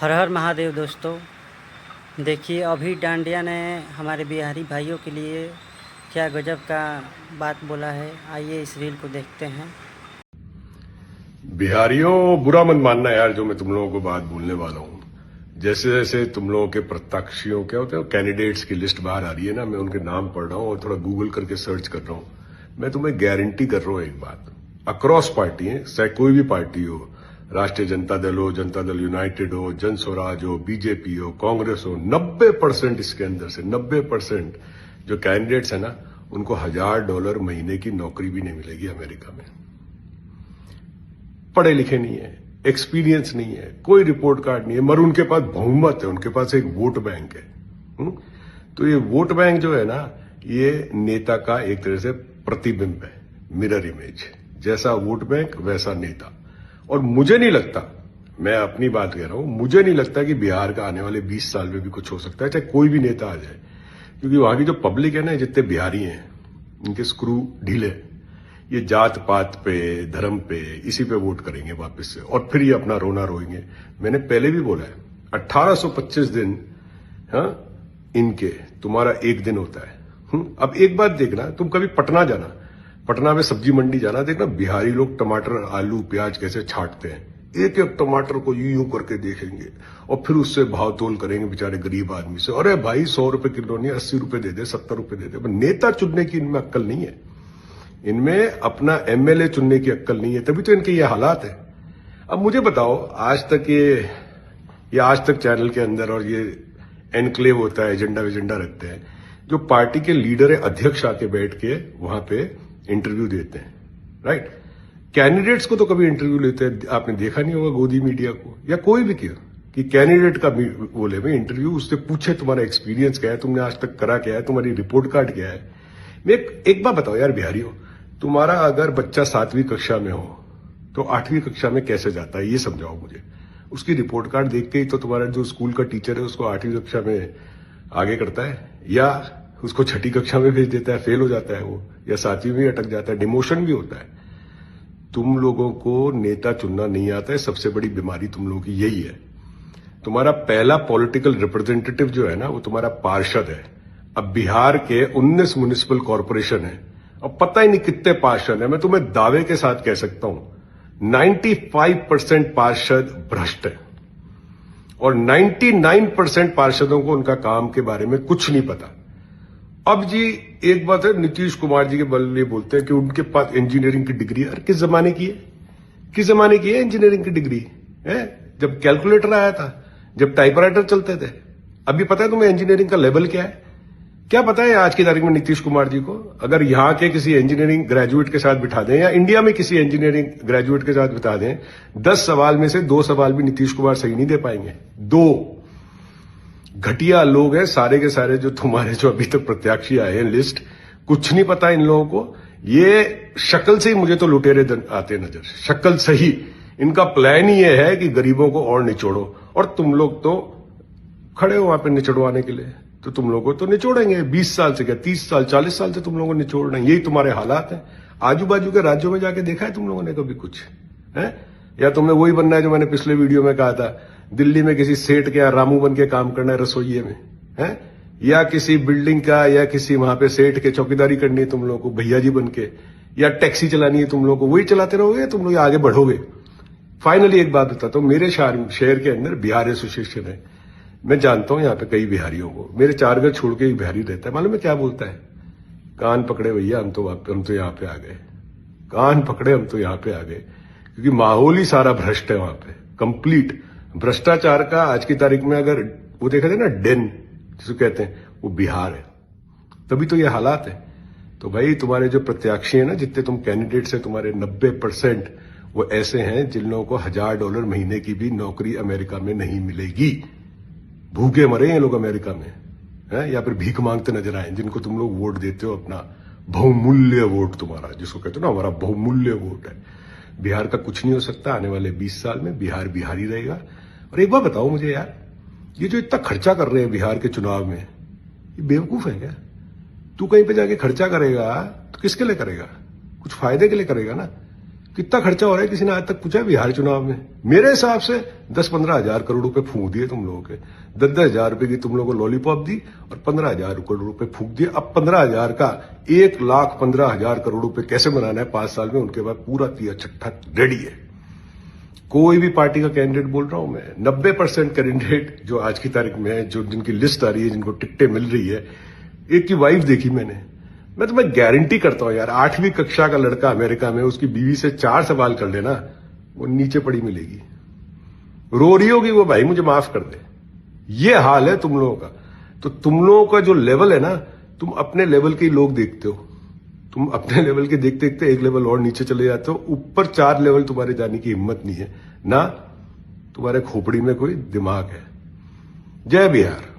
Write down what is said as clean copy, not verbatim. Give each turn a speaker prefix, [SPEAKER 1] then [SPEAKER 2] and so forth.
[SPEAKER 1] हर हर महादेव दोस्तों। देखिए अभी डांडिया ने हमारे बिहारी भाइयों के लिए क्या गजब का बात बोला है। आइए इस रील को देखते हैं।
[SPEAKER 2] बिहारियों, बुरा मत मानना यार जो मैं तुम लोगों को बात बोलने वाला हूँ। जैसे जैसे तुम लोगों के प्रत्याशियों क्या होते हैं कैंडिडेट्स की लिस्ट बाहर आ रही है ना, मैं उनके नाम पढ़ रहा हूँ और थोड़ा गूगल करके सर्च कर रहा हूँ। मैं तुम्हें गारंटी कर रहा हूँ एक बात, अक्रॉस पार्टी है, चाहे कोई भी पार्टी हो, राष्ट्रीय जनता दल हो, जनता दल यूनाइटेड हो, जन स्वराज हो, बीजेपी हो, कांग्रेस हो, 90% इसके अंदर से 90% जो कैंडिडेट्स है ना, उनको $1000 महीने की नौकरी भी नहीं मिलेगी अमेरिका में। पढ़े लिखे नहीं है, एक्सपीरियंस नहीं है, कोई रिपोर्ट कार्ड नहीं है, मगर उनके पास बहुमत है, उनके पास एक वोट बैंक है। तो ये वोट बैंक जो है ना, ये नेता का एक तरह से प्रतिबिंब है, मिरर इमेज। जैसा वोट बैंक वैसा नेता। और मुझे नहीं लगता, मैं अपनी बात कह रहा हूं, मुझे नहीं लगता कि बिहार का आने वाले 20 साल में भी कुछ हो सकता है, चाहे कोई भी नेता आ जाए। क्योंकि वहां की जो पब्लिक है ना, जितने बिहारी हैं, इनके स्क्रू ढीले, ये जात पात पे, धर्म पे, इसी पे वोट करेंगे वापस से, और फिर ये अपना रोना रोएंगे। मैंने पहले भी बोला है, 1825 दिन इनके, तुम्हारा एक दिन होता है। अब एक बात देखना, तुम कभी पटना जाना, पटना में सब्जी मंडी जाना, देखना बिहारी लोग टमाटर, आलू, प्याज कैसे छांटते हैं। एक एक टमाटर को यूं करके देखेंगे और फिर उससे भाव तोल करेंगे बेचारे गरीब आदमी से। अरे भाई 100 रुपए किलो नहीं, 80 रुपए दे दे, 70 रुपए दे दे। पर नेता चुनने की इनमें अक्ल नहीं है, इनमें अपना एमएलए चुनने की अक्ल नहीं है, तभी तो इनके ये हालात है। अब मुझे बताओ, आज तक ये आज तक चैनल के अंदर, और ये एनक्लेव होता है, एजेंडा वेजेंडा रखते हैं, जो पार्टी के लीडर है, अध्यक्ष आके बैठ के वहां पे इंटरव्यू देते हैं, राइट। कैंडिडेट्स को तो कभी इंटरव्यू लेते हैं आपने देखा नहीं होगा, गोदी मीडिया को या कोई भी किया कि कैंडिडेट का बोले में इंटरव्यू, उससे पूछे तुम्हारा एक्सपीरियंस क्या है, तुमने आज तक करा क्या है, तुम्हारी रिपोर्ट कार्ड क्या है। मैं एक बात बताओ यार बिहारी हो, तुम्हारा अगर बच्चा 7वीं कक्षा में हो तो 8वीं कक्षा में कैसे जाता है, ये समझाओ मुझे। उसकी रिपोर्ट कार्ड देख के ही तो तुम्हारा जो स्कूल का टीचर है उसको 8वीं कक्षा में आगे करता है, या उसको 6ठी कक्षा में भेज देता है, फेल हो जाता है वो, या 7वीं में अटक जाता है, डिमोशन भी होता है। तुम लोगों को नेता चुनना नहीं आता है, सबसे बड़ी बीमारी तुम लोगों की यही है। तुम्हारा पहला पॉलिटिकल रिप्रेजेंटेटिव जो है ना, वो तुम्हारा पार्षद है। अब बिहार के 19 म्युनिसिपल कॉर्पोरेशन है और पता ही नहीं कितने पार्षद है। मैं तुम्हें दावे के साथ कह सकता हूं 95% पार्षद भ्रष्ट है और 99% पार्षदों को उनका काम के बारे में कुछ नहीं पता। अब जी एक बात है, नीतीश कुमार जी के बल्ले बोलते हैं कि उनके पास इंजीनियरिंग की डिग्री है। किस जमाने की है, किस जमाने की है इंजीनियरिंग की डिग्री है? जब कैलकुलेटर आया था, जब टाइपराइटर चलते थे। अभी पता है तुम्हें इंजीनियरिंग का लेवल क्या है? क्या पता है आज की तारीख में नीतीश कुमार जी को? अगर यहां के किसी इंजीनियरिंग ग्रेजुएट के साथ बिठा दें, या इंडिया में किसी इंजीनियरिंग ग्रेजुएट के साथ बिठा दें, 10 सवाल में से 2 सवाल भी नीतीश कुमार सही नहीं दे पाएंगे। 2 घटिया लोग हैं सारे के सारे, जो तुम्हारे जो अभी तक प्रत्याशी आए हैं लिस्ट, कुछ नहीं पता इन लोगों को। ये शक्ल से ही मुझे तो लुटेरे आते नजर, शक्ल सही। इनका प्लान ही ये है कि गरीबों को और निचोड़ो, और तुम लोग तो खड़े हो वहां पे निचोड़वाने के लिए, तो तुम लोगों को तो निचोड़ेंगे। 20 साल से क्या, 30 साल 40 साल से तुम लोगों को निचोड़ रहे हैं। यही तुम्हारे हालात हैं। आजू बाजू के राज्यों में जाके देखा है तुम लोगों ने कभी कुछ है? या तुमने वही बनना है जो मैंने पिछले वीडियो में कहा था, दिल्ली में किसी सेठ के या रामू बन के काम करना है रसोइये में, है? या किसी बिल्डिंग का, या किसी वहां पे सेठ के चौकीदारी करनी है तुम लोगों को भैया जी बन के, या टैक्सी चलानी है तुम लोगों को, वही चलाते रहोगे, तुम लोग आगे बढ़ोगे। फाइनली एक बात बताता हूं, मेरे शहर के अंदर बिहार एसोसिएशन है। मैं जानता हूं यहाँ पे कई बिहारियों को, मेरे 4 घर छोड़ के एक बिहारी रहता है। मालूम है क्या बोलता है? कान पकड़े भैया, हम तो यहाँ पे आ गए। कान पकड़े, हम तो यहाँ पे आ गए। क्योंकि माहौल ही सारा भ्रष्ट है वहां पे, कंप्लीट भ्रष्टाचार का। आज की तारीख में अगर वो देखा जाए ना, डेन जिसको कहते हैं, वो बिहार है। तभी तो ये हालात है। तो भाई तुम्हारे जो प्रत्याशी है ना, जितने तुम कैंडिडेट्स हैं, तुम्हारे 90% वो ऐसे हैं जिन लोगों को $1000 महीने की भी नौकरी अमेरिका में नहीं मिलेगी। भूखे मरे हैं लोग अमेरिका में, है? या फिर भीख मांगते नजर आए, जिनको तुम लोग वोट देते हो, अपना बहुमूल्य वोट तुम्हारा, जिसको कहते हो ना हमारा बहुमूल्य वोट है। बिहार का कुछ नहीं हो सकता आने वाले 20 साल में। बिहार बिहारी रहेगा। और एक बार बताओ मुझे यार, ये जो इतना खर्चा कर रहे हैं बिहार के चुनाव में, ये बेवकूफ है क्या? तू कहीं पे जाके खर्चा करेगा तो किसके लिए करेगा? कुछ फायदे के लिए करेगा ना। कितना खर्चा हो रहा है किसी ने आज तक पूछा बिहार चुनाव में? मेरे हिसाब से 10-15 हजार करोड़ रुपए फूंक दिए तुम लोगों के। 10-10 हजार रुपए की तुम लोगों को लॉलीपॉप दी और 15 हजार करोड़ रुपए फूंक दिए। अब 15 हजार का 1,15,000 करोड़ रुपए कैसे बनाना है 5 साल में, उनके बाद पूरा तिया छट्ठा रेडी है। कोई भी पार्टी का कैंडिडेट बोल रहा हूं मैं, 90% कैंडिडेट जो आज की तारीख में है, जो जिनकी लिस्ट आ रही है, जिनको टिकटें मिल रही है, एक की वाइफ देखी मैंने, मैं तुम्हें गारंटी करता हूं यार, 8वीं कक्षा का लड़का अमेरिका में उसकी बीवी से 4 सवाल कर लेना, वो नीचे पड़ी मिलेगी, रो रही होगी वो, भाई मुझे माफ कर दे। ये हाल है तुम लोगों का। तो तुम लोगों का जो लेवल है ना, तुम अपने लेवल के ही लोग देखते हो, तुम अपने लेवल के देखते देखते एक लेवल और नीचे चले जाते हो। ऊपर 4 लेवल तुम्हारे जाने की हिम्मत नहीं है ना, तुम्हारे खोपड़ी में कोई दिमाग है। जय बिहार।